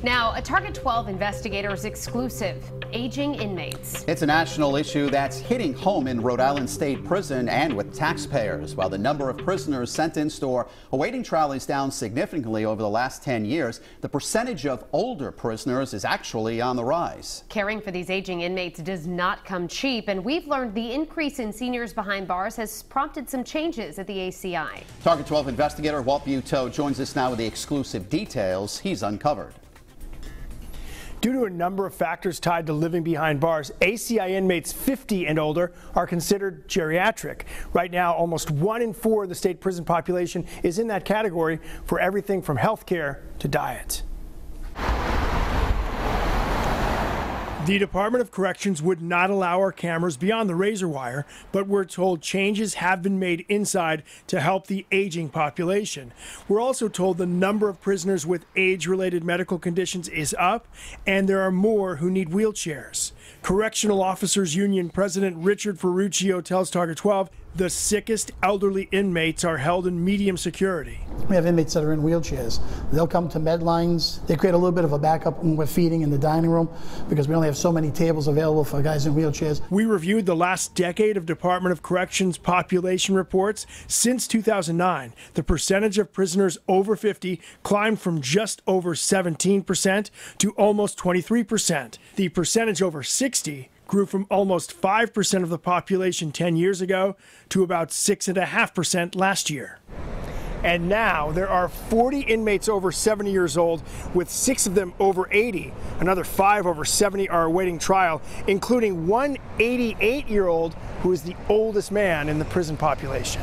Now, a Target 12 investigators exclusive, aging inmates. It's a national issue that's hitting home in Rhode Island State Prison and with taxpayers. While the number of prisoners sentenced or awaiting trial is down significantly over the last 10 years, the percentage of older prisoners is actually on the rise. Caring for these aging inmates does not come cheap, and we've learned the increase in seniors behind bars has prompted some changes at the ACI. Target 12 investigator Walt Buteau joins us now with the exclusive details he's uncovered. Due to a number of factors tied to living behind bars, ACI inmates 50 and older are considered geriatric. Right now, almost 1 in 4 of the state prison population is in that category for everything from health care to diet. The Department of Corrections would not allow our cameras beyond the razor wire, but we're told changes have been made inside to help the aging population. We're also told the number of prisoners with age-related medical conditions is up, and there are more who need wheelchairs. Correctional Officers Union President Richard Ferruccio tells Target 12 the sickest elderly inmates are held in medium security. We have inmates that are in wheelchairs. They'll come to med lines. They create a little bit of a backup when we're feeding in the dining room because we only have so many tables available for guys in wheelchairs. We reviewed the last decade of Department of Corrections population reports. Since 2009, the percentage of prisoners over 50 climbed from just over 17% to almost 23%. The percentage over 60 grew from almost 5% of the population 10 years ago to about 6.5% last year. And now there are 40 inmates over 70 years old, with 6 of them over 80. Another 5 over 70 are awaiting trial, including one 88-year-old who is the oldest man in the prison population.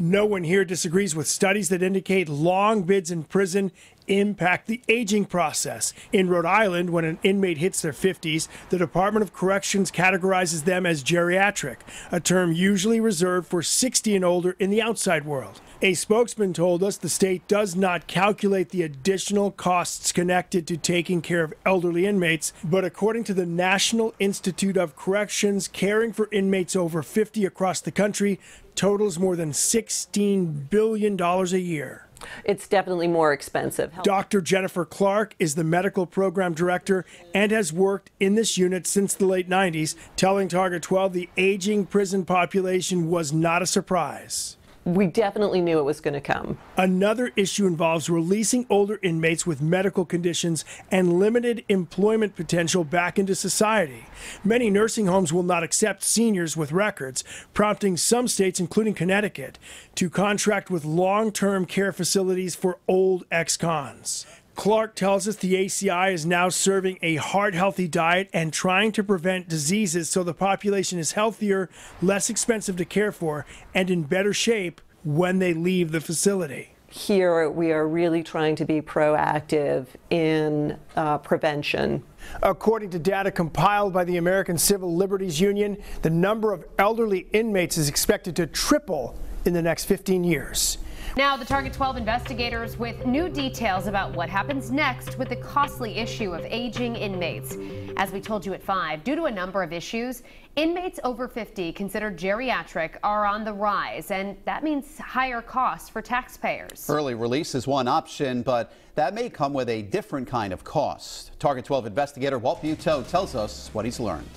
No one here disagrees with studies that indicate long bids in prison impact the aging process. In Rhode Island, when an inmate hits their 50s, the Department of Corrections categorizes them as geriatric, a term usually reserved for 60 and older in the outside world. A spokesman told us the state does not calculate the additional costs connected to taking care of elderly inmates, but according to the National Institute of Corrections, caring for inmates over 50 across the country totals more than $16 billion a year. It's definitely more expensive. Dr. Jennifer Clark is the medical program director and has worked in this unit since the late 90s, telling Target 12 the aging prison population was not a surprise. We definitely knew it was going to come. Another issue involves releasing older inmates with medical conditions and limited employment potential back into society. Many nursing homes will not accept seniors with records, prompting some states, including Connecticut, to contract with long-term care facilities for old ex-cons. Clark tells us the ACI is now serving a heart-healthy diet and trying to prevent diseases so the population is healthier, less expensive to care for, and in better shape when they leave the facility. Here we are really trying to be proactive in prevention. According to data compiled by the American Civil Liberties Union, the number of elderly inmates is expected to triple in the next 15 years. Now, the Target 12 investigators with new details about what happens next with the costly issue of aging inmates. As we told you at 5, due to a number of issues, inmates over 50 considered geriatric are on the rise, and that means higher costs for taxpayers. Early release is one option, but that may come with a different kind of cost. Target 12 investigator Walt Buteau tells us what he's learned.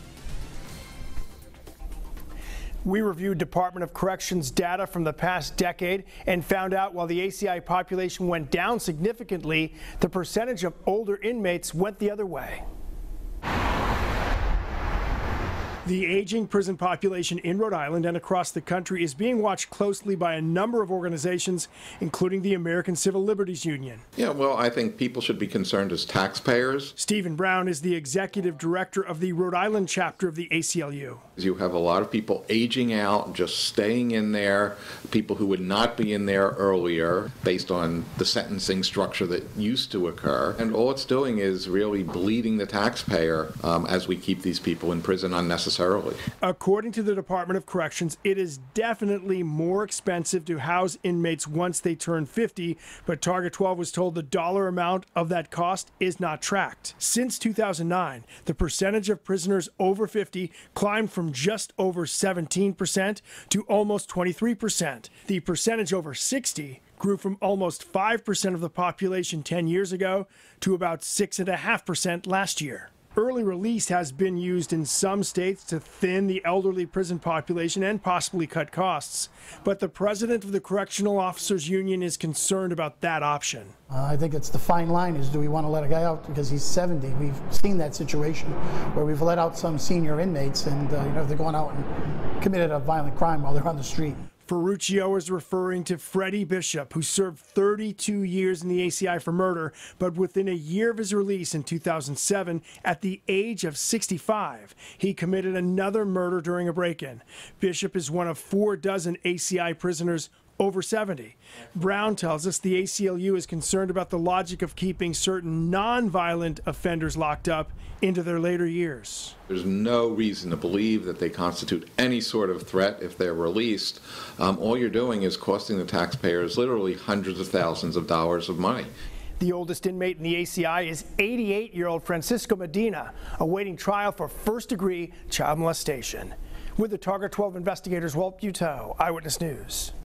We reviewed Department of Corrections data from the past decade and found out while the ACI population went down significantly, the percentage of older inmates went the other way. The aging prison population in Rhode Island and across the country is being watched closely by a number of organizations, including the American Civil Liberties Union. Yeah, well, I think people should be concerned as taxpayers. Stephen Brown is the executive director of the Rhode Island chapter of the ACLU. You have a lot of people aging out, just staying in there, people who would not be in there earlier based on the sentencing structure that used to occur. And all it's doing is really bleeding the taxpayer as we keep these people in prison unnecessarily. According to the Department of Corrections, it is definitely more expensive to house inmates once they turn 50, but Target 12 was told the dollar amount of that cost is not tracked. Since 2009, the percentage of prisoners over 50 climbed from just over 17% to almost 23%. The percentage over 60 grew from almost 5% of the population 10 years ago to about 6.5% last year. Early release has been used in some states to thin the elderly prison population and possibly cut costs. But the president of the Correctional Officers Union is concerned about that option. I think it's the fine line is, do we want to let a guy out because he's 70? We've seen that situation where we've let out some senior inmates and they're going out and committed a violent crime while they're on the street. Ferruccio is referring to Freddie Bishop, who served 32 years in the ACI for murder, but within a year of his release in 2007, at the age of 65, he committed another murder during a break-in. Bishop is one of 4 dozen ACI prisoners over 70. Brown tells us the ACLU is concerned about the logic of keeping certain non-violent offenders locked up into their later years. There's no reason to believe that they constitute any sort of threat if they're released. All you're doing is costing the taxpayers literally hundreds of thousands of dollars of money. The oldest inmate in the ACI is 88-year-old Francisco Medina, awaiting trial for first-degree child molestation. With the Target 12 investigators, Walt Buteau, Eyewitness News.